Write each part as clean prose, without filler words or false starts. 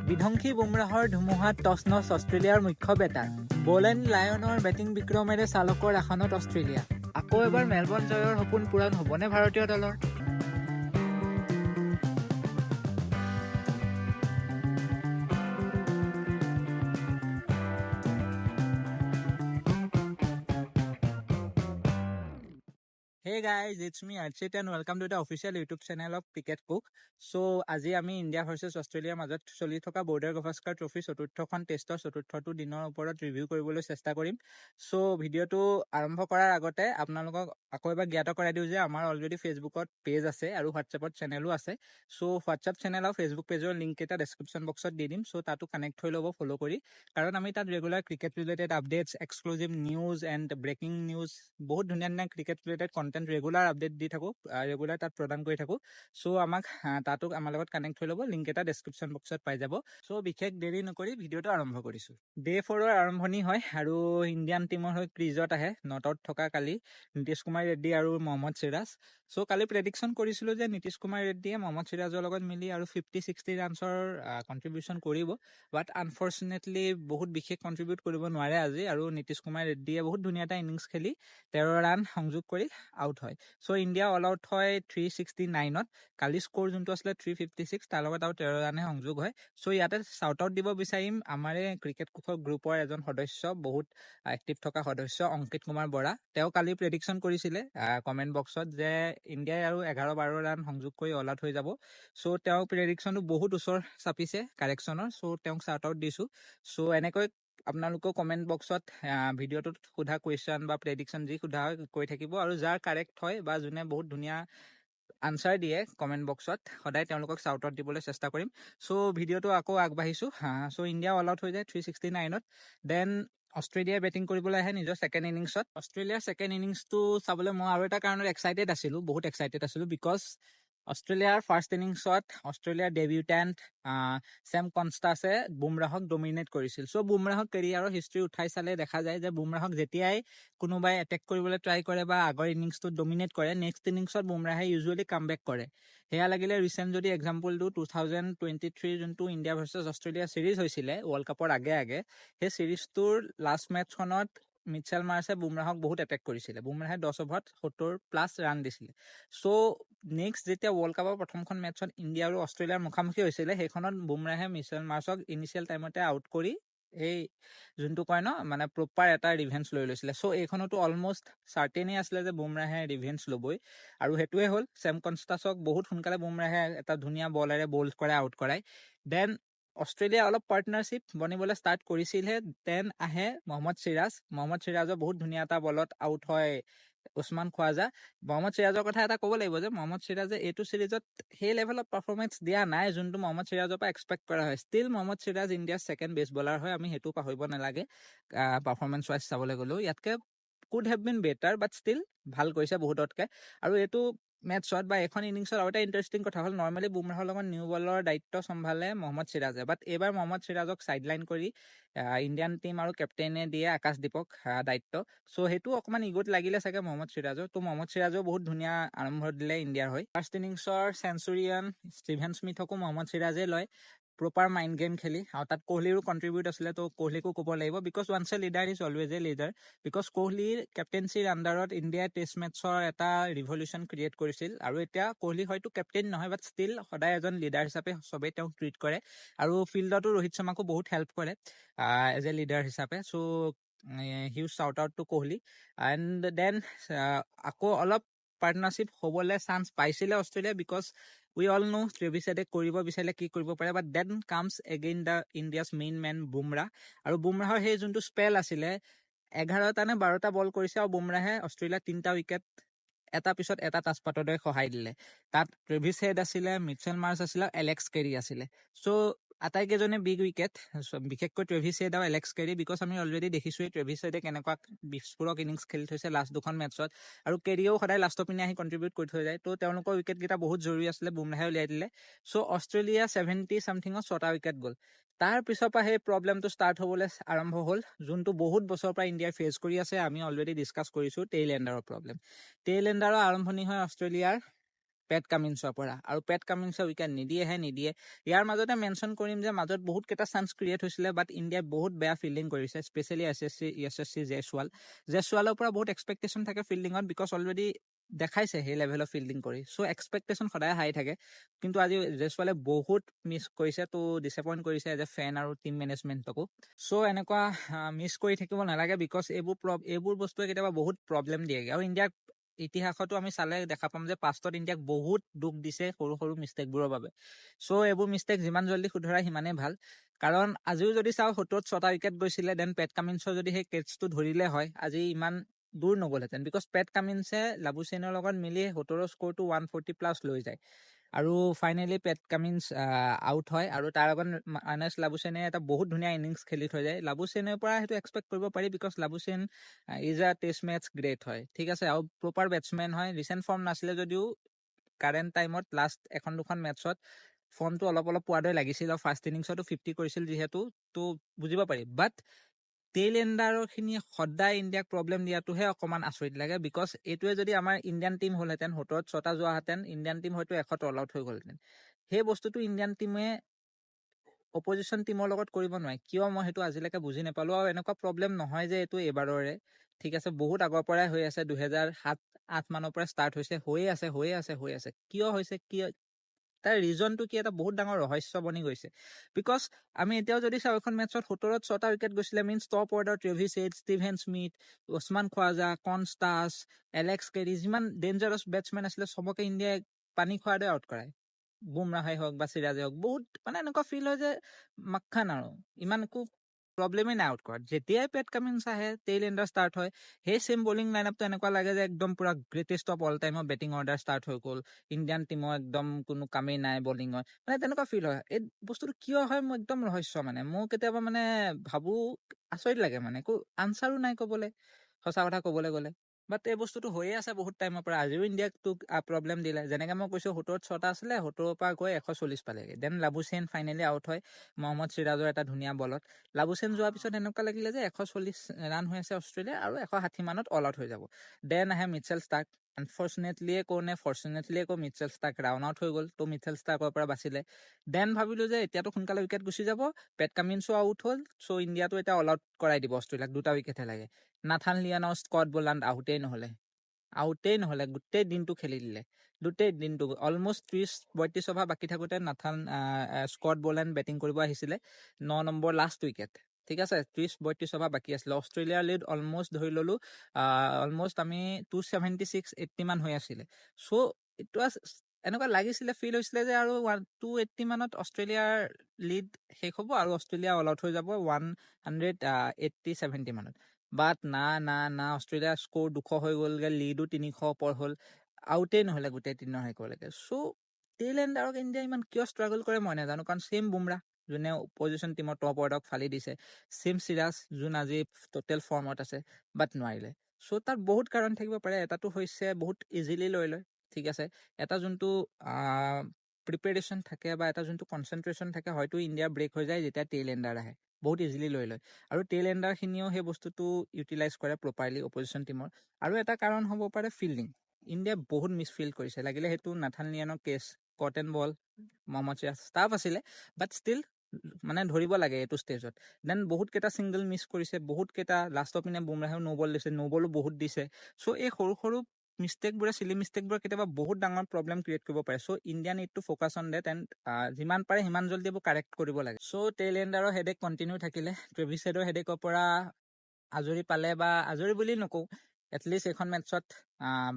বিধ্বংসী বুমৰাহৰ ধুমুহাত টছ-নছ অষ্ট্ৰেলিয়াৰ মুখ্য বেটাৰ। বলেণ্ড লায়নৰ বেটিং বিক্ৰমেৰে চালকৰ আসনত অষ্ট্ৰেলিয়া। আকৌ এবাৰ মেলবৰ্ণ জয়ৰ সপোন পূৰণ হ'বনে ভাৰতীয় দলৰ? Hey guys, it's me Archit and welcome to the official YouTube channel of Cricket Cook. So, আজি আমি ইণ্ডিয়া ভাৰ্চেছ অষ্ট্ৰেলিয়াৰ মাজত চলি থকা বৰ্ডাৰ গাভাস্কাৰ ট্ৰফি চতুৰ্থখন টেষ্টৰ চতুৰ্থটো দিনৰ ওপৰত ৰিভিউ কৰিবলৈ চেষ্টা কৰিম। সো ভিডিঅ'টো আৰম্ভ কৰাৰ আগতে আপোনালোকক আকৌ এবাৰ জ্ঞাত কৰাই দিওঁ যে আমাৰ অলৰেডি ফেচবুকত পেজ আছে আৰু হোৱাটছএপত চেনেলো আছে। সো হোৱাটছএপ চেনেল আৰু ফেচবুক পেজৰ লিংক এটা ডেছক্ৰিপশ্যন বক্সত দি দিম। সো তাতো কানেক্ট হৈ ল'ব ফ'ল' কৰি, কাৰণ আমি তাত regular cricket related updates, exclusive news and breaking news, বহুত ধুনীয়া ধুনীয়া cricket related content regular update দি থাকোঁ, ৰেগুলাৰ তাত প্ৰদান কৰি থাকোঁ। চ' আমাক তাতো আমাৰ লগত কানেক্ট হৈ ল'ব, লিংক এটা ডেছক্ৰিপশ্যন বক্সত পাই যাব। চ' বিশেষ দেৰি নকৰি ভিডিঅ'টো আৰম্ভ কৰিছোঁ। ডে 4ৰ আৰম্ভণি হয় আৰু ইণ্ডিয়ান টীমৰ হৈ ক্ৰিজত আহে নট আউট থকা কালি নীতিশ কুমাৰ ৰেড্ডী আৰু মহম্মদ সিৰাজ। চ' কালি প্ৰেডিকশ্যন কৰিছিলোঁ যে নীতিশ কুমাৰ ৰেড্ডীয়ে মহম্মদ সিৰাজৰ লগত মিলি আৰু 50-60 ৰানছৰ কণ্ট্ৰিবিউশ্যন কৰিব, বাট আনফৰ্চুনেটলি বহুত বিশেষ কণ্ট্ৰিবিউট কৰিব নোৱাৰে আজি, আৰু নীতিশ কুমাৰ ৰেড্ডীয়ে বহুত ধুনীয়া এটা ইনিংছ খেলি 13 ৰান সংযোগ কৰি আউট হয়। চ' ইণ্ডিয়া অল আউট হয় 369ত। কালি স্ক'ৰ যোনটো আছিলে 356, তাৰ লগত আৰু 13 ৰানে সংযোগ হয়। চ' ইয়াতে চাউট আউট দিব বিচাৰিম আমাৰে ক্ৰিকেট কুকৰ গ্ৰুপৰ এজন সদস্য, বহুত এক্টিভ থকা সদস্য, অংকিত কুমাৰ বৰা। তেওঁ কালি প্ৰেডিকশ্যন কৰিছিলে কমেণ্ট বক্সত যে ইণ্ডিয়াই আৰু 11-12 ৰান সংযোগ কৰি অল আউট হৈ যাব। চ' তেওঁ প্ৰেডিকশ্যনটো বহুত ওচৰ চাপিছে কাৰেকশ্যনৰ। চ' তেওঁক চাউট আউট দিছোঁ। চ' এনেকৈ আপোনালোকেও কমেণ্ট বক্সত ভিডিঅ'টোত সোধা কুৱেশ্যন বা প্ৰেডিকশ্যন যি সোধা হয় কৈ থাকিব, আৰু যাৰ কাৰেক্ট হয় বা যোনে বহুত ধুনীয়া আনচাৰ দিয়ে কমেণ্ট বক্সত, সদায় তেওঁলোকক চাউট আউট দিবলৈ চেষ্টা কৰিম। চ' ভিডিঅ'টো আকৌ আগবাঢ়িছোঁ। চ' ইণ্ডিয়া অল আউট হৈ যায় 369ত। দেন অষ্ট্ৰেলিয়াই বেটিং কৰিবলৈ আহে নিজৰ ছেকেণ্ড ইনিংছত। অষ্ট্ৰেলিয়াৰ ছেকেণ্ড ইনিংছটো চাবলৈ মই আৰু এটা কাৰণত এক্সাইটেড আছিলোঁ, বহুত এক্সাইটেড আছিলোঁ, বিকজ অষ্ট্ৰেলিয়াৰ ফাৰ্ষ্ট ইনিংছত অষ্ট্ৰেলিয়াৰ ডেবিউটেণ্ট ছেম কনষ্টাছে বুমৰাহক ডমিনেট কৰিছিল। চ' বুমৰাহক কেৰিয়াৰৰ হিষ্ট্ৰী উঠাই চালে দেখা যায় যে বুমৰাহক যেতিয়াই কোনোবাই এটেক কৰিবলৈ ট্ৰাই কৰে বা আগৰ ইনিংছটোত ডমিনেট কৰে, নেক্সট ইনিংছত বুমৰাহে ইউজুৱেলি কাম বেক কৰে। সেয়া লাগিলে ৰিচেণ্ট যদি এক্সাম্পলটো 2023 যোনটো ইণ্ডিয়া ভাৰ্চেছ অষ্ট্ৰেলিয়া ছিৰিজ হৈছিলে ৱৰ্ল্ড কাপৰ আগে আগে, সেই ছিৰিজটোৰ লাষ্ট মেটছখনত মিচেল মাৰ্ছে বুমৰাহক বহুত এটেক কৰিছিলে। বুমৰাহে 10 অভাৰত 70+ ৰান দিছিলে। চ' নেক্সট যেতিয়া ৱৰ্ল্ড কাপৰ প্ৰথমখন মেটছত ইণ্ডিয়া আৰু অষ্ট্ৰেলিয়াৰ মুখামুখি হৈছিলে, সেইখনত বুমৰাহে মিচেল মাৰ্ছক ইনিচিয়েল টাইমতে আউট কৰি এই যোনটো কয় ন, মানে প্ৰপাৰ এটা ৰিভেঞ্চ লৈ লৈছিলে। চ' এইখনতো অলমষ্ট চাৰ্টেনেই আছিলে যে বুমৰাহে ৰিভেঞ্চ ল'বই, আৰু সেইটোৱে হ'ল। ছেম কনষ্টাছক বহুত সোনকালে বুমৰাহে এটা ধুনীয়া বলেৰে বল্ড কৰাই আউট কৰায়। দেন অষ্ট্ৰেলিয়া অলপ পাৰ্টনাৰশ্বিপ বনিবলৈ ষ্টাৰ্ট কৰিছিলহে। দেন আহে মহম্মদ সিৰাজ। মহম্মদ সিৰাজৰ বহুত ধুনীয়া এটা বলত আউট হয় উছমান খোৱাজা। মহম্মদ সিৰাজৰ কথা এটা ক'ব লাগিব যে মহম্মদ সিৰাজে এইটো ছিৰিজত সেই লেভেলত পাৰফৰ্মেঞ্চ দিয়া নাই যোনটো মহম্মদ সিৰাজৰ পৰা এক্সপেক্ট কৰা হয়। ষ্টিল মহম্মদ সিৰাজ ইণ্ডিয়াৰ ছেকেণ্ড বেষ্ট বলাৰ হয়, আমি সেইটো পাহৰিব নালাগে। পাৰফৰ্মেঞ্চ ৱাইজ চাবলৈ গ'লেও ইয়াতকৈ could have been better, but still ভাল কৰিছে বহুততকৈ। আৰু এইটো মেটছত বা এখন ইনিংছত আৰু এটা ইণ্টাৰেষ্টিং কথা হ'ল, নৰ্মেলি বুমৰাহৰ লগত নিউ বলৰ দায়িত্ব চম্ভালে মহম্মদ সিৰাজে, বাট এইবাৰ মহম্মদ সিৰাজক ছাইডলাইন কৰি ইণ্ডিয়ান টীম আৰু কেপ্টেইনে দিয়ে আকাশদ্বীপক দায়িত্ব। চ' সেইটো অকণমান ইগত লাগিলে চাগে মহম্মদ সিৰাজৰ। তো মহম্মদ সিৰাজেও বহুত ধুনীয়া আৰম্ভ দিলে ইণ্ডিয়াৰ হৈ। ফাৰ্ষ্ট ইনিংছৰ চেঞ্চুৰিয়ান ষ্টিভেন স্মিথকো মহম্মদ সিৰাজে লয়, প্ৰপাৰ মাইণ্ড গেম খেলি। আৰু তাত কোহলিৰো কণ্ট্ৰিবিউট আছিলে, তো কোহলিকো ক'ব লাগিব, because once A leader is always A leader. Because কোহলিৰ কেপ্টেইনচিৰ আণ্ডাৰত ইণ্ডিয়াই টেষ্ট মেটছৰ এটা ৰিভলিউশ্যন ক্ৰিয়েট কৰিছিল, আৰু এতিয়া কোহলি হয়তো কেপ্টেইন নহয়, বাট ষ্টিল সদায় এজন লিডাৰ হিচাপে চবেই তেওঁক ট্ৰিট কৰে, আৰু ফিল্ডতো ৰোহিত শৰ্মাকো বহুত হেল্প কৰে এজ এ লিডাৰ হিচাপে। So' huge shout out to Kohli. And then আকৌ অলপ পাৰ্টনাৰশ্বিপ হ'বলৈ চান্স পাইছিলে Australia, because we all know Travis হেডে কৰিব বিচাৰিলে কি কৰিব পাৰে, but then comes again the India's main men Bumrah. আৰু বুমৰাহৰ সেই যোনটো স্পেল আছিলে, 11টা নে 12টা বল কৰিছে, আৰু বুমৰাহে অষ্ট্ৰেলিয়াক 3টা উইকেট এটা পিছত এটা তাজপাতৰ দৰে সহায় দিলে। তাত ট্ৰেভিছ হেড আছিলে, মিচেল মাৰ্ছ আছিলে, এলেক্স কেৰী আছিলে। চ' আটাইকেইজনে বিগ উইকেট, বিশেষকৈ ট্ৰেভিছ হেড আৰু এলেক্স কেৰী, বিকজ আমি অলৰেডি দেখিছোঁৱেই ট্ৰেভিছ হেডে কেনেকুৱা বিস্ফোৰক ইনিংছ খেলি থৈছে লাষ্ট দুখন মেটছত, আৰু কেৰীয়েও সদায় লাষ্টৰ পিনে আহি কণ্ট্ৰিবিউট কৰি থৈ যায়। তো তেওঁলোকৰ উইকেটকেইটা বহুত জৰুৰী আছিলে, বুমৰাহে উলিয়াই দিলে। চ' অষ্ট্ৰেলিয়া 70 ছামথিঙত 6টা উইকেট গ'ল। তাৰ পিছৰ পৰা সেই প্ৰব্লেমটো ষ্টাৰ্ট হ'বলৈ আৰম্ভ হ'ল, যোনটো বহুত বছৰৰ পৰা ইণ্ডিয়াই ফেচ কৰি আছে। আমি অলৰেডি ডিছকাছ কৰিছোঁ টেইল এণ্ডাৰৰ প্ৰব্লেম। টেইল এণ্ডাৰৰ আৰম্ভণি হয় অষ্ট্ৰেলিয়াৰ পেট কামিন্সৰ পৰা, আৰু পেট কামিন্সৰ উইকেট নিদিয়ে। ইয়াৰ মাজতে মেনশ্যন কৰিম যে মাজত বহুত কেইটা চান্স ক্ৰিয়েট হৈছিলে, বাট ইণ্ডিয়াই বহুত বেয়া ফিল্ডিং কৰিছে, স্পেচিয়েলি এছ এছ চি জয়ছোৱালৰ পৰা বহুত এক্সপেক্টেশ্যন থাকে ফিল্ডিঙত, বিকজ অলৰেডি দেখাইছে সেই লেভেলৰ ফিল্ডিং কৰি। চ' এক্সপেক্টেশ্যন সদায় হাই থাকে, কিন্তু আজি জয়ছোৱালে বহুত মিছ কৰিছে, তো ডিসএপইণ্ট কৰিছে এজ এ ফেন আৰু টিম মেনেজমেণ্টকো। চ' এনেকুৱা মিছ কৰি থাকিব নালাগে, বিকজ এইবোৰ বস্তুৱে কেতিয়াবা বহুত প্ৰব্লেম দিয়েগে। আৰু ইণ্ডিয়াক ইতিহাসতো আমি চালে দেখা পাম যে পাষ্টত ইণ্ডিয়াক বহুত দুখ দিছে সৰু সৰু মিষ্টেকবোৰৰ বাবে। চ' এইবোৰ মিষ্টেক যিমান জল্দি শুধৰাই সিমানেই ভাল, কাৰণ আজিও যদি চাওঁ 70-6টা উইকেট গৈছিলে, দেন পেট কামিন্সৰ যদি সেই কেটছটো ধৰিলে হয় আজি ইমান দূৰ নগ'লহেঁতেন, বিকজ পেট কামিন্সে লাবুচেনৰ লগত মিলি 70 স্ক'ৰটো 140+ লৈ যায়, আৰু ফাইনেলি পেট কামিন্স আউট হয়, আৰু তাৰ আগত মাইনাছ লাবুচেনে এটা বহুত ধুনীয়া ইনিংছ খেলি থৈ যায়। লাবুচেনৰ পৰা সেইটো এক্সপেক্ট কৰিব পাৰি, because Labuschagne is a test matches great হয়, ঠিক আছে, আৰু প্ৰপাৰ বেটছমেন হয়। ৰিচেণ্ট ফৰ্ম নাছিলে যদিও কাৰেণ্ট টাইমত লাষ্ট এখন দুখন মেটছত ফৰ্মটো অলপ পোৱা দৰে লাগিছিল, আৰু ফাৰ্ষ্ট ইনিংছতো 50 কৰিছিল যিহেতু, তো বুজিব পাৰি। বাট টেইল এণ্ডাৰৰ খিনিয়ে সদায় ইণ্ডিয়াক প্ৰব্লেম দিয়াটোহে অকণমান আচৰিত লাগে, বিকজ এইটোৱে যদি আমাৰ ইণ্ডিয়ান টিম হ'লহেঁতেন, 70-6টা যোৱাহেঁতেন, ইণ্ডিয়ান টিম হয়তো 100 অল আউট হৈ গ'লহেঁতেন। সেই বস্তুটো ইণ্ডিয়ান টিমে অপজিশ্যন টিমৰ লগত কৰিব নোৱাৰে, কিয় মই সেইটো আজিলৈকে বুজি নাপালোঁ। আৰু এনেকুৱা প্ৰব্লেম নহয় যে এইটো এইবাৰৰে, ঠিক আছে, বহুত আগৰ পৰাই হৈ আছে, 2007-08 মানৰ পৰা ষ্টাৰ্ট হৈছে, হৈয়ে আছে। কিয় হৈছে, তাৰ ৰিজনটো কি, এটা বহুত ডাঙৰ ৰহস্য বনি গৈছে। বিকজ আমি এতিয়াও যদি চাওঁ, এখন মেটছত 70-6টা উইকেট গৈছিলে, means top order Travis Head, Steven Smith, Usman Khawaja, Konstas, Alex Carey, যিমান ডেঞ্জাৰাছ বেটছমেন আছিলে চবকে ইণ্ডিয়াই পানী খোৱাৰ দৰে আউট কৰায়। বুমৰাহে হওক বা চিৰাজে হওক, বহুত মানে এনেকুৱা ফিল হয় যে মাখান, আৰু ইমান একো প্ৰব্লেমেই নাই আউট কৰাত। যেতিয়াই পেট কামিন্স আহে, টেইল এণ্ডাৰ ষ্টাৰ্ট হয়, সেই চেম বলিং লাইনআপটো এনেকুৱা লাগে যে একদম পুৰা গ্ৰেটেষ্ট অফ অল টাইমৰ বেটিং অৰ্ডাৰ ষ্টাৰ্ট হৈ গ'ল, ইণ্ডিয়ান টিমৰ একদম কোনো কামেই নাই বলিঙৰ, মানে তেনেকুৱা ফিল হয়। এই বস্তুটো কিয় হয় মোৰ একদম ৰহস্য, মানে মোৰ কেতিয়াবা মানে ভাবো, আচৰিত লাগে, মানে একো আনচাৰো নাই ক'বলৈ, সঁচা কথা ক'বলৈ গ'লে। বাট এই বস্তুটো হৈয়ে আছে বহুত টাইমৰ পৰা, আজিও ইণ্ডিয়াক প্ৰব্লেম দিলে। যেনেকৈ মই কৈছোঁ 70-6টা আছিলে, 70ৰ পৰা গৈ 140 পালেগে, দেন লাবুচেন ফাইনেলি আউট হয় মহম্মদ চিৰাজৰ এটা ধুনীয়া বলত। লাবুচেন যোৱাৰ পিছত এনেকুৱা লাগিলে যে 140 ৰান হৈ আছে অষ্ট্ৰেলিয়া, আৰু 160 মানত অল আউট হৈ যাব। দেন আহে মিচেল ষ্টাৰ্ক, আনফৰ্চুনেটলিয়ে কওঁ মিচেল ষ্টাৰ্ক ৰাউণ্ড আউট হৈ গ'ল, তো মিচেল ষ্টাৰ্কৰ পৰা বাচিলে। দেন ভাবিলোঁ যে এতিয়াতো সোনকালে উইকেট গুচি যাব, পেট কামিন্সো আউট হ'ল, চ' ইণ্ডিয়াটো এতিয়া অল আউট কৰাই দিব অষ্ট্ৰেলিয়াক, 2টা উইকেটহে লাগে। নাথান লিয়ান আৰু স্কট বলাণ্ড আউটেই নহ'লে গোটেই দিনটো খেলি দিলে, গোটেই দিনটো অলমষ্ট 30-32 অভাৰ বাকী থাকোঁতে স্কট বলাণ্ড বেটিং কৰিব আহিছিলে, 9 নম্বৰ লাষ্ট উইকেট, ঠিক আছে, 30-32 অভাৰ বাকী আছিলে। অষ্ট্ৰেলিয়াৰ লিড অলমষ্ট ধৰি ল'লোঁ, অলমষ্ট আমি 276-80 মান হৈ আছিলে। চ' এইটো এনেকুৱা লাগিছিলে, ফিল হৈছিলে যে আৰু 280 মানত অষ্ট্ৰেলিয়াৰ লিড শেষ হ'ব, আৰু অষ্ট্ৰেলিয়া অল আউট হৈ যাব 180-70 মানত। বাট না, অষ্ট্ৰেলিয়াৰ স্ক'ৰ 200 হৈ গ'লগৈ, লিডো 300 ওপৰ হ'ল, আউটেই নহ'লে গোটেই 3 শেষলৈকে। চ' টেইল এণ্ডাৰক ইণ্ডিয়া ইমান কিয় ষ্ট্ৰাগল কৰে মই নাজানো, কাৰণ ছেইম বুমৰাহ যোনে পজিশ্যন টিমৰ টপ অৰ্ডাৰক ফালি দিছে, ছেইম চিৰাজ যোন আজি টোটেল ফৰ্মত আছে, বাট নোৱাৰিলে। চ' তাত বহুত কাৰণ থাকিব পাৰে, এটাটো হৈছে বহুত ইজিলি লৈ লয়, ঠিক আছে, এটা যোনটো প্ৰিপেৰেশ্যন থাকে বা এটা যোনটো কনচেনট্ৰেশ্যন থাকে, হয়তো ইণ্ডিয়া ব্ৰেক হৈ যায় যেতিয়া টেইল এণ্ডাৰ আহে, বহুত ইজিলি লৈ লয়, আৰু টেইল এণ্ডাৰখিনিও সেই বস্তুটো ইউটিলাইজ কৰে প্ৰপাৰলি অপজিশ্যন টিমৰ। আৰু এটা কাৰণ হ'ব পাৰে ফিল্ডিং, ইণ্ডিয়াই বহুত মিছফিল্ড কৰিছে, লাগিলে সেইটো নাথান লিয়ানৰ case, caught and bowled, Mohammed Siraj stuff আছিলে, বাট ষ্টিল মানে ধৰিব লাগে এইটো ষ্টেজত। দেন বহুত কেইটা ছিংগল মিছ কৰিছে, বহুত কেইটা লাষ্টৰ পিনে বুমৰাহেও ন' বল দিছে, ন' বলো বহুত দিছে। চ' এই সৰু মিষ্টেকবোৰে, চিলি মিষ্টেকবোৰে কেতিয়াবা বহুত ডাঙৰ প্ৰব্লেম ক্ৰিয়েট কৰিব পাৰে। So' India need to focus on that, and যিমান পাৰে সিমান জল্দি এইবোৰ কাৰেক্ট কৰিব লাগে। চ' টেইল এণ্ডাৰৰ হেডেক কণ্টিনিউ থাকিলে, ট্ৰেভিছ হেডৰ হেডেকৰ পৰা আজৰি পালে, বা আজৰি বুলি নকওঁ, এটলিষ্ট এইখন মেটছত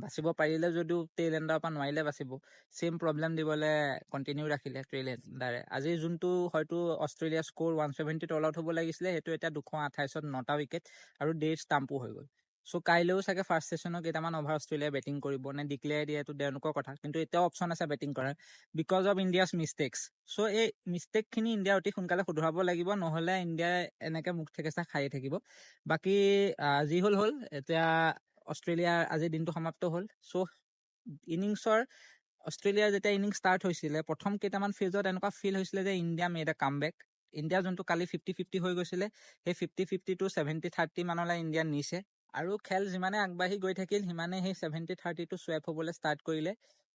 বাচিব পাৰিলে যদিও টেইল এণ্ডাৰৰ পৰা নোৱাৰিলে বাচিব, ছেইম প্ৰব্লেম দিবলৈ কণ্টিনিউ ৰাখিলে টেইল এণ্ডাৰে। আজি যোনটো হয়তো অষ্ট্ৰেলিয়া স্ক'ৰ 170ত অল আউট হ'ব লাগিছিলে, সেইটো এতিয়া 228ত 9টা উইকেট আৰু ডেৰ ষ্টাম্পো হৈ গ'ল। চ' কাইলৈও চাগে ফাৰ্ষ্ট ছেশ্যনৰ কেইটামান অভাৰ অষ্ট্ৰেলিয়াই বেটিং কৰিব নে ডিক্লেয়াৰ দিয়ে, এইটো তেওঁলোকৰ কথা, কিন্তু এতিয়াও অপশ্যন আছে বেটিং কৰাৰ, বিকজ অফ ইণ্ডিয়াছ মিষ্টেকছ। চ' এই মিষ্টেকখিনি ইণ্ডিয়া অতি সোনকালে শুধৰাব লাগিব, নহ'লে ইণ্ডিয়াই এনেকৈ মুখ থেকেচা খায়ে থাকিব। বাকী যি হ'ল, এতিয়া অষ্ট্ৰেলিয়াৰ আজিৰ দিনটো সমাপ্ত হ'ল। চ' অষ্ট্ৰেলিয়াৰ যেতিয়া ইনিংছ ষ্টাৰ্ট হৈছিলে, প্ৰথম কেইটামান ফেজত এনেকুৱা ফিল হৈছিলে যে India made a comeback. India যোনটো কালি 50-50 হৈ গৈছিলে, সেই 50-50টো 70-30 মানলৈ ইণ্ডিয়া নিছে, আৰু খেল যিমানে আগবাঢ়ি গৈ থাকিল সিমানে সেই 70-30টো চুৱেপ হ'বলৈ ষ্টাৰ্ট কৰিলে।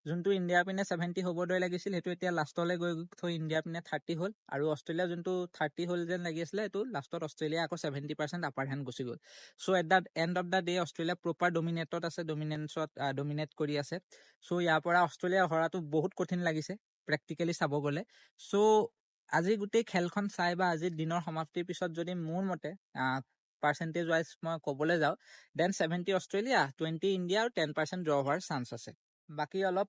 যোনটো ইণ্ডিয়াৰ পিনে 70 হ'ব দৰে লাগিছিল সেইটো এতিয়া লাষ্টলৈ গৈ থৈ ইণ্ডিয়াৰ পিনে 30 হ'ল আৰু অষ্ট্ৰেলিয়া যোনটো 30 হ'ল যেন লাগি আছিলে এইটো লাষ্টত অষ্ট্ৰেলিয়া আকৌ 70% আপাৰ হেণ্ড গুচি গ'ল। So' at the end of the day Australia proper ডমিনেটত আছে, ডমিনেট কৰি আছে। চ' ইয়াৰ পৰা অষ্ট্ৰেলিয়া হৰাটো বহুত কঠিন লাগিছে প্ৰেক্টিকেলি চাব গ'লে। চ' আজি গোটেই খেলখন চাই বা আজিৰ দিনৰ সমাপ্তিৰ পিছত যদি মোৰ মতে পাৰ্চেণ্টেজ ৱাইজ মই ক'বলৈ যাওঁ, দেন 70 অষ্ট্ৰেলিয়া, 20 ইণ্ডিয়া আৰু 10% ড্ৰ হোৱাৰ চান্স আছে। বাকী অলপ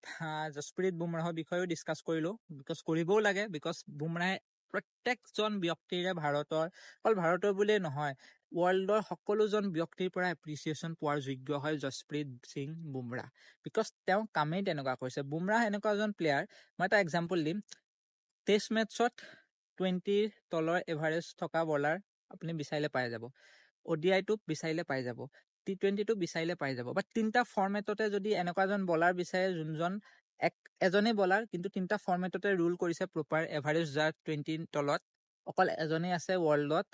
জসপ্ৰীত বুমৰাহৰ বিষয়েও ডিছকাছ কৰিলোঁ, বিকজ কৰিবও লাগে, বিকজ বুমৰাহে প্ৰত্যেকজন ব্যক্তিৰে অকল ভাৰতৰ বুলিয়েই নহয়, ৱৰ্ল্ডৰ সকলোজন ব্যক্তিৰ পৰা এপ্ৰিচিয়েশ্যন পোৱাৰ যোগ্য হয় জসপ্ৰীত সিং বুমৰাহ, বিকজ তেওঁ কামেই তেনেকুৱা কৰিছে। বুমৰাহ এনেকুৱা এজন প্লেয়াৰ, মই এটা এক্সাম্পল দিম। টেষ্ট মেটছত 20 তলৰ এভাৰেজ থকা বলাৰ আপুনি বিচাৰিলে পাই যাব, ODI-টো বিচাৰিলে পাই যাব, T20-টো বিচাৰিলে পাই যাব, বাট 3টা ফৰ্মেটতে যদি এনেকুৱা এজন বলাৰ বিচাৰে যোনজন এজনেই বলাৰ কিন্তু 3টা ফৰ্মেটতে ৰুল কৰিছে প্ৰপাৰ এভাৰেজ যাৰ 20 তলত, অকল এজনেই আছে ৱৰ্ল্ডত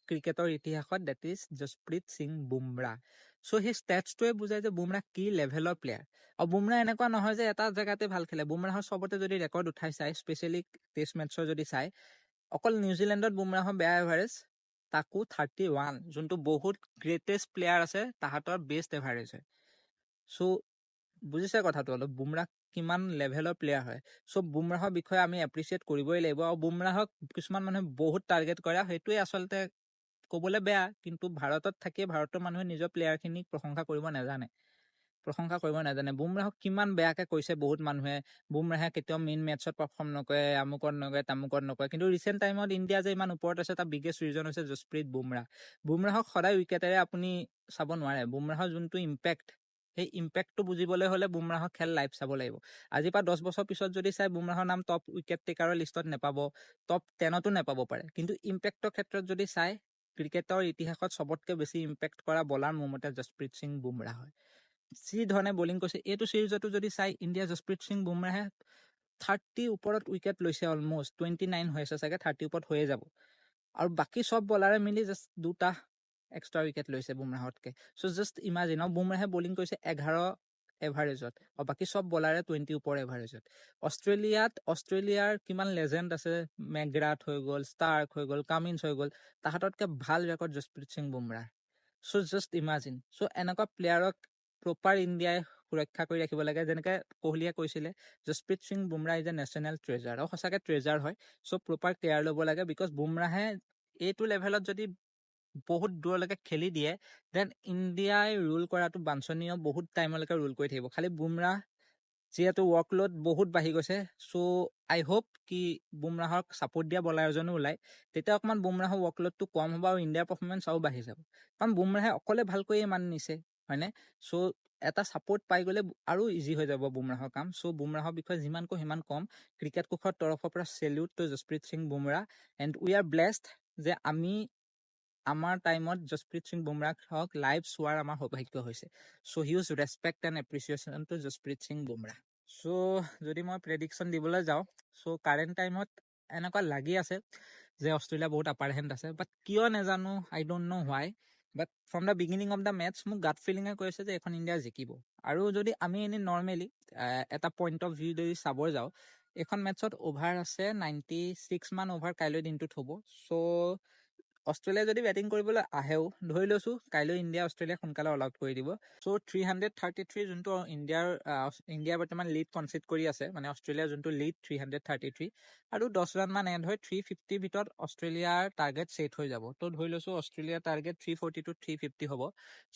ক্ৰিকেটৰ ইতিহাসত, ডেট ইজ জসপ্ৰীত সিং বুমৰাহ। চ' সেই ষ্টেটছটোৱে বুজায় যে বুমৰাহ কি লেভেলৰ প্লেয়াৰ। আৰু বুমৰাহ এনেকুৱা নহয় যে এটা জেগাতে ভাল খেলে, বুমৰাহৰ চবতে যদি ৰেকৰ্ড উঠাই চাই, স্পেচিয়েলি টেষ্ট মেটছৰ যদি চাই, অকল নিউজিলেণ্ডত বুমৰাহৰ বেয়া এভাৰেজ, তাকো 31, যোনটো বহুত গ্ৰেটেষ্ট প্লেয়াৰ আছে তাহাঁতৰ বেষ্ট এভাৰেজ হয়। চ' বুজিছে কথাটো অলপ, বুমৰাহ কিমান লেভেলৰ প্লেয়াৰ হয়। চ' বুমৰাহৰ বিষয়ে আমি এপ্ৰিচিয়েট কৰিবই লাগিব। আৰু বুমৰাহক কিছুমান মানুহে বহুত টাৰ্গেট কৰে, সেইটোৱে আচলতে ক'বলৈ বেয়া, কিন্তু ভাৰতত থাকিয়ে ভাৰতৰ মানুহে নিজৰ প্লেয়াৰখিনিক প্ৰশংসা কৰিব নাজানে। বুমৰাহক কিমান বেয়াকে কৈছে বহুত মানুহে, বুমৰাহে কেতিয়াও মেইন মেটছত পাৰফৰ্ম নকৰে, আমুকত নকৰে, তামুকত নকৰে, কিন্তু ৰিচেণ্ট টাইমত ইণ্ডিয়া যে ইমান ওপৰত আছে তাৰ বিগেষ্ট ৰিজন হৈছে জসপ্ৰীত বুমৰাহ। বুমৰাহক সদায় উইকেটেৰে আপুনি চাব নোৱাৰে। বুমৰাহৰ যোনটো ইম্পেক্ট, সেই ইম্পেক্টটো বুজিবলৈ হ'লে বুমৰাহৰ খেল লাইভ চাব লাগিব। আজিৰ পৰা 10 বছৰ পিছত যদি চাই, বুমৰাহৰ নাম টপ উইকেট টেকাৰৰ লিষ্টত নেপাব, টপ 10তো নেপাব পাৰে, কিন্তু ইম্পেক্টৰ ক্ষেত্ৰত যদি চাই, ক্ৰিকেটৰ ইতিহাসত চবতকৈ বেছি ইম্পেক্ট কৰা বলাৰ মোৰ মতে জসপ্ৰীত সিং বুমৰাহ হয়। যি ধৰণে বলিং কৰিছে, এইটো চিৰিজতো যদি চাই ইণ্ডিয়া জসপ্ৰীত সিং বুমৰাহে 30 ওপৰত উইকেট লৈছে, অলমষ্ট 29 হৈ আছে চাগে, 30 ওপৰত হৈয়ে যাব। আৰু বাকী চব বলাৰে মিলি জাষ্ট 2টা এক্সট্ৰা উইকেট লৈছে বুমৰাহতকে। চ' জাষ্ট ইমাজিন, আৰু বুমৰাহে বলিং কৰিছে 11 এভাৰেজত, আৰু বাকী চব বলাৰে 20 ওপৰ এভাৰেজত। অষ্ট্ৰেলিয়াৰ কিমান লেজেণ্ড আছে, মেকগ্ৰাথ হৈ গ'ল, ষ্টাৰ্ক হৈ গ'ল, কামিন্স হৈ গ'ল, তাহাঁততকে ভাল ৰেকৰ্ড জসপ্ৰীত সিং বুমৰাহ। চ' জাষ্ট ইমাজিন। চ' এনেকুৱা প্লেয়াৰক প্ৰপাৰ ইণ্ডিয়াই সুৰক্ষা কৰি ৰাখিব লাগে। যেনেকে কোহলিয়ে কৈছিলে, Jasprit Singh Bumrah is a national treasure, আৰু সঁচাকে ট্ৰেজাৰ হয়। চ' প্ৰপাৰ কেয়াৰ ল'ব লাগে, বিকজ বুমৰাহে এইটো লেভেলত যদি বহুত দূৰলৈকে খেলি দিয়ে, দেন ইণ্ডিয়াই ৰুল কৰাটো বাঞ্ছনীয়, বহুত টাইমলৈকে ৰুল কৰি থাকিব। খালি বুমৰাহ যিহেতু ৱৰ্কলোড বহুত বাঢ়ি গৈছে, চ' আই হোপ কি বুমৰাহক ছাপৰ্ট দিয়া বলাৰ এজনো ওলায়, তেতিয়া অকণমান বুমৰাহৰ ৱৰ্কলোডটো কম হ'ব আৰু ইণ্ডিয়াৰ পাৰফৰ্মেঞ্চ আৰু বাঢ়ি যাব। কাৰণ বুমৰাহে অকলে ভালকৈয়ে মান নিছে, হয়নে? চ' এটা ছাপৰ্ট পাই গ'লে আৰু ইজি হৈ যাব বুমৰাহৰ কাম। চ' বুমৰাহৰ বিষয়ে যিমান কওঁ সিমান কম। ক্ৰিকেট কোষৰ তৰফৰ পৰা salute to Jasprit Singh Bumrah, and we are blessed যে আমি আমাৰ টাইমত জসপ্ৰীত সিং বুমৰাহক লাইভ চোৱাৰ আমাৰ সৌভাগ্য হৈছে। So' huge respect and appreciation to Jasprit Singh Bumrah. So' যদি মই প্ৰেডিকশ্যন দিবলৈ যাওঁ, চ' কাৰেণ্ট টাইমত এনেকুৱা লাগি আছে যে অষ্ট্ৰেলিয়া বহুত আপাৰ হেণ্ড আছে, বাট কিয় নাজানো, I don't know' why, but from the beginning of the matches মোক গাট ফিলিঙে কৈছে যে এখন ইণ্ডিয়া জিকিব। আৰু যদি আমি এনেই নৰ্মেলি এটা পইণ্ট অফ ভিউ যদি চাব যাওঁ, এইখন মেটছত অভাৰ আছে 96 মান অভাৰ কাইলৈ দিনটোত হ'ব। চ' অষ্ট্ৰেলিয়া যদি বেটিং কৰিবলৈ আহেও, ধৰি লৈছোঁ কাইলৈ অষ্ট্ৰেলিয়াক সোনকালে অল আউট কৰি দিব। চ' 333 যোনটো ইণ্ডিয়া বৰ্তমান লিড কনচিড কৰি আছে, মানে অষ্ট্ৰেলিয়াৰ যোনটো লিড 333, আৰু 10 ৰান মান এড হৈ 350 ভিতৰত অষ্ট্ৰেলিয়াৰ টাৰ্গেট ছেট হৈ যাব। তো ধৰি লৈছোঁ অষ্ট্ৰেলিয়াৰ টাৰ্গেট 340 to 350 হ'ব।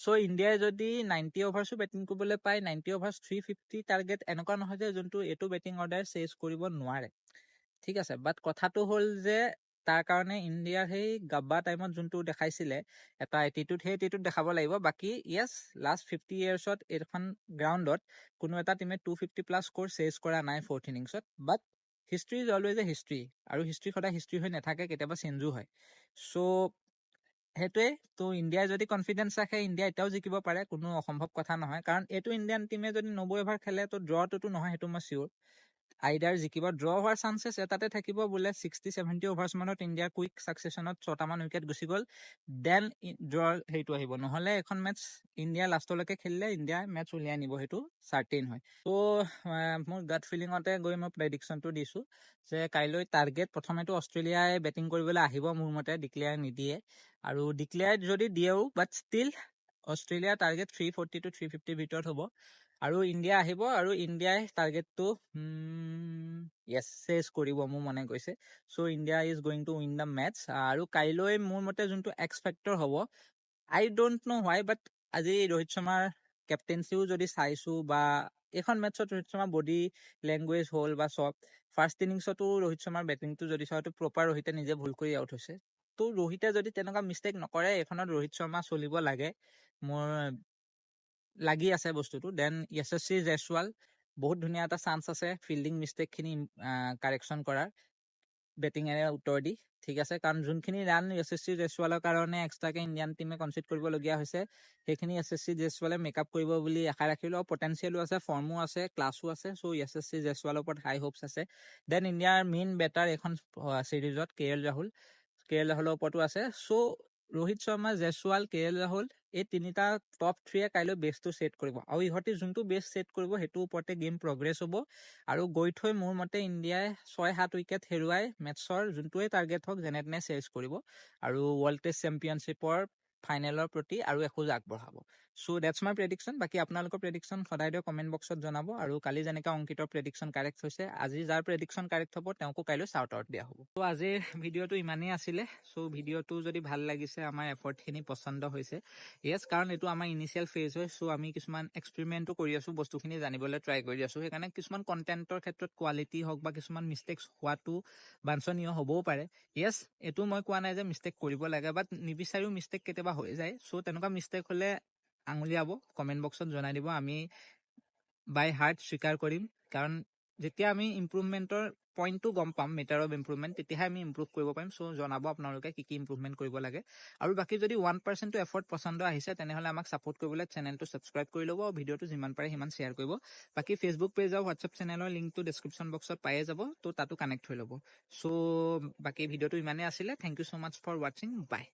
চ' ইণ্ডিয়াই যদি 90 অভাৰ্ছো বেটিং কৰিবলৈ পায়, 90 অভাৰ্ছ 350 টাৰ্গেট, এনেকুৱা নহয় যে যোনটো এইটো বেটিং অৰ্ডাৰ চেজ কৰিব নোৱাৰে, ঠিক আছে। বাট কথাটো হ'ল যে তাৰ কাৰণে ইণ্ডিয়াৰ সেই গাব্বা টাইমত যোনটো দেখাইছিলে এটা এটিটিউড, সেই এটিটিউড দেখাব লাগিব। বাকী য়েছ, লাষ্ট 50 ইয়াৰ্ছত এইখন গ্ৰাউণ্ডত কোনো এটা টিমে 250 প্লাছ স্ক'ৰ চেজ কৰা নাই 4th ইনিংছত। But history is always a history, আৰু হিষ্ট্ৰী সদায় হিষ্ট্ৰী হৈ নাথাকে, কেতিয়াবা চেঞ্জো হয়। চ' সেইটোৱে। তো ইণ্ডিয়াই যদি কনফিডেঞ্চ ৰাখে, ইণ্ডিয়া এতিয়াও জিকিব পাৰে, কোনো অসম্ভৱ কথা নহয়। কাৰণ এইটো ইণ্ডিয়ান টিমে যদি 90 অভাৰ খেলে, তো ড্ৰটোতো নহয়, সেইটো মই চিয়'ৰ। আইডাৰ জিকিব, ড্ৰ হোৱাৰ চান্সেছ এটাতে থাকিব বোলে 60-70 অভাৰ্ছ মানত ইণ্ডিয়াৰ কুইক ছাকচেছনত 6টামান উইকেট গুচি গ'ল, দেন ড্ৰ সেইটো আহিব। নহ'লে এখন মেটচ ইণ্ডিয়া লাষ্টলৈকে খেলিলে ইণ্ডিয়া মেটচ উলিয়াই নিব, সেইটো চাৰ্টেইন হয়। ত' মোৰ গাট ফিলিঙতে গৈ মই প্ৰেডিকশ্যনটো দিছোঁ যে কাইলৈ টাৰ্গেট প্ৰথমেতো অষ্ট্ৰেলিয়াই বেটিং কৰিবলৈ আহিব মোৰ মতে, ডিক্লেয়াৰ নিদিয়ে। আৰু ডিক্লেয়াৰ যদি দিয়েও বাট ষ্টিল অষ্ট্ৰেলিয়াৰ টাৰ্গেট 340 to 350 ভিতৰত হ'ব। আৰু ইণ্ডিয়া আহিব আৰু ইণ্ডিয়াই টাৰ্গেটটো চেজ কৰিব মোৰ মনে গৈছে। So' India is going to win the match. আৰু কাইলৈ মোৰ মতে যোনটো এক্স ফেক্টৰ হ'ব, আই ডোণ্ট ন' হোৱাই, বাট আজি ৰোহিত শৰ্মাৰ কেপ্টেঞ্চিও যদি চাইছোঁ বা এইখন মেটছত ৰোহিত শৰ্মাৰ বডি লেংগুৱেজ হ'ল বা চব, ফাৰ্ষ্ট ইনিংছতো ৰোহিত শৰ্মাৰ বেটিংটো যদি চাওঁতো প্ৰপাৰ ৰোহিতে নিজে ভুল কৰি আউট হৈছে। ত' ৰোহিতে যদি তেনেকুৱা মিষ্টেক নকৰে, এইখনত ৰোহিত শৰ্মা চলিব লাগে, মোৰ লাগি আছে বস্তুটো। দেন য়শস্বী জয়ছোৱাল বহুত ধুনীয়া এটা চান্স আছে ফিল্ডিং মিষ্টেকখিনি কাৰেকশ্যন কৰাৰ, বেটিঙেৰে উত্তৰ দি, ঠিক আছে। কাৰণ যোনখিনি ৰান য়শস্বী জয়ছোৱালৰ কাৰণে এক্সট্ৰাকৈ ইণ্ডিয়ান টীমে কনচিড কৰিবলগীয়া হৈছে, সেইখিনি য়শস্বী জয়ছোৱালে মেকআপ কৰিব বুলি আশা ৰাখিলোঁ। পটেঞ্চিয়েলো আছে, ফৰ্মো আছে, ক্লাছো আছে। চ' য়শস্বী জয়ছোৱালৰ ওপৰত হাই হোপছ আছে। দেন ইণ্ডিয়াৰ মেইন বেটাৰ এইখন চিৰিজত কে এল ৰাহুলৰ ওপৰতো আছে। চ' ৰোহিত শৰ্মা, জয়ছোৱাল, কে এল ৰাহুল, এই তিনিটা টপ 3 কাইলৈ বেছটো ছেট কৰিব। আৰু ইহঁতে যোনটো বেছ ছেট কৰিব সেইটোৰ ওপৰতে গেম প্ৰগ্ৰেছ হ'ব। আৰু গৈ থৈ মোৰ মতে ইণ্ডিয়াই 6-7 উইকেট হেৰুৱাই মেটছৰ যোনটোৱে টাৰ্গেট হওক যেনে তেনে চেজ কৰিব আৰু ৱৰ্ল্ড টেষ্ট চেম্পিয়নশ্বিপৰ ফাইনেলৰ প্ৰতি আৰু এখোজ আগবঢ়াব। চ' ডেটছ মাই প্ৰেডিকশ্যন। বাকী আপোনালোকৰ প্ৰেডিকশ্যন সদায় কমেণ্ট বক্সত জনাব। আৰু কালি যেনেকৈ অংকিতৰ প্ৰেডিকশ্যন কাৰেক্ট হৈছে, আজি যাৰ প্ৰেডিকশ্যন কাৰেক্ট হ'ব তেওঁকো কাইলৈ চাউট আউট দিয়া হ'ব। ত' আজিৰ ভিডিঅ'টো ইমানেই আছিলে। চ' ভিডিঅ'টো যদি ভাল লাগিছে, আমাৰ এফৰ্টখিনি পচন্দ হৈছে, য়েছ, কাৰণ এইটো আমাৰ ইনিচিয়েল ফেজ হয়। চ' আমি কিছুমান এক্সপেৰিমেণ্টো কৰি আছোঁ, বস্তুখিনি জানিবলৈ ট্ৰাই কৰি আছোঁ। সেইকাৰণে কিছুমান কণ্টেণ্টৰ ক্ষেত্ৰত কোৱালিটি হওক বা কিছুমান মিষ্টেক্স হোৱাটো বাঞ্ছনীয় হ'বও পাৰে। য়েছ, এইটো মই কোৱা নাই যে মিষ্টেক কৰিব লাগে, বাট নিবিচাৰিও মিষ্টেক কেতিয়াবা হৈ যায়। চ' তেনেকুৱা মিষ্টেক হ'লে আঙুলিয়াব, কমেণ্ট বক্সত জনাই দিব, আমি বাই হাৰ্ট স্বীকাৰ কৰিম। কাৰণ যেতিয়া আমি ইম্প্ৰুভমেণ্টৰ পইণ্টটো গম পাম, মেটাৰ অফ ইম্প্ৰুভমেণ্ট, তেতিয়াহে আমি ইম্প্ৰুভ কৰিব পাৰিম। চ' জনাব আপোনালোকে কি ইম্প্ৰুভমেণ্ট কৰিব লাগে। আৰু বাকী যদি 1%টো এফৰ্ট পচন্দ আহিছে, তেনেহ'লে আমাক ছাপোৰ্ট কৰিবলৈ চেনেলটো ছাবস্ক্ৰাইব কৰি ল'ব আৰু ভিডিঅ'টো যিমান পাৰে সিমান শ্বেয়াৰ কৰিব। বাকী ফেচবুক পেজ আৰু হোৱাটছএপ চেনেলৰ লিংকটো ডেছক্ৰিপশ্যন বক্সত পায়ে যাব, ত' তাতো কানেক্ট হৈ ল'ব। চ' বাকী ভিডিঅ'টো ইমানেই আছিলে। Thank you so' much for ৱাচিং, বাই।